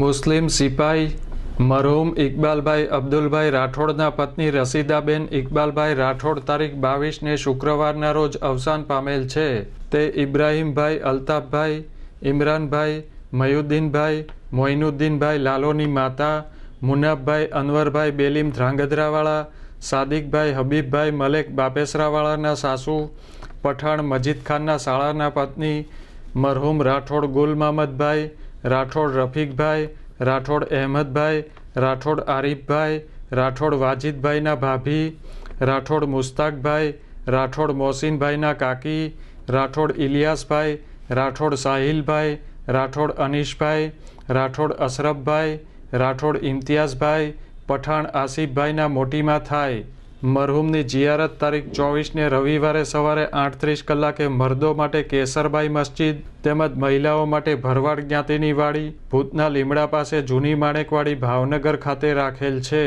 મુસ્લિમ સિપાઈ મરહૂમ ઇકબાલભાઈ અબ્દુલભાઈ રાઠોડના પત્ની રસીદાબેન ઇકબાલભાઈ રાઠોડ તારીખ 22ને શુક્રવારના રોજ અવસાન પામેલ છે. તે ઇબ્રાહીમભાઈ અલ્તાફભાઈ, ઇમરાનભાઈ, મયુદ્દીનભાઈ, મોઇનુદ્દીનભાઈ લાલોની માતા, મુનાફભાઈ અનવરભાઈ બેલીમ ધ્રાંગધ્રાવાળા, સાદિકભાઈ હબીબભાઈ મલેક બાપેસરાવાળાના સાસુ, પઠાણ મજીદ ખાનના શાળાના પત્ની, મરહૂમ રાઠોડ ગુલ મહમદભાઈ, રાઠોડ રફીકભાઈ, રાઠોડ અહેમદભાઈ, રાઠોડ આરીફભાઈ, રાઠોડ વાજીદભાઈના ભાભી, રાઠોડ મુસ્તાકભાઈ, રાઠોડ મોસીનભાઈના કાકી, રાઠોડ ઇલિયાસભાઈ, રાઠોડ સાહિલભાઈ, રાઠોડ અનીશભાઈ, રાઠોડ અશરફભાઈ, રાઠોડ ઇમ્તિયાઝભાઈ, પઠાણ આસિફભાઈના મોટીમાં થાય. મરહૂમની જિયારત તારીખ 24ને રવિવારે સવારે 8:30 કલાકે મર્દો માટે કેસરબાઈ મસ્જિદ તેમજ મહિલાઓ માટે ભરવાડ જ્ઞાતિની વાડી ભૂતના લીમડા પાસે જૂની માણેકવાડી ભાવનગર ખાતે રાખેલ છે.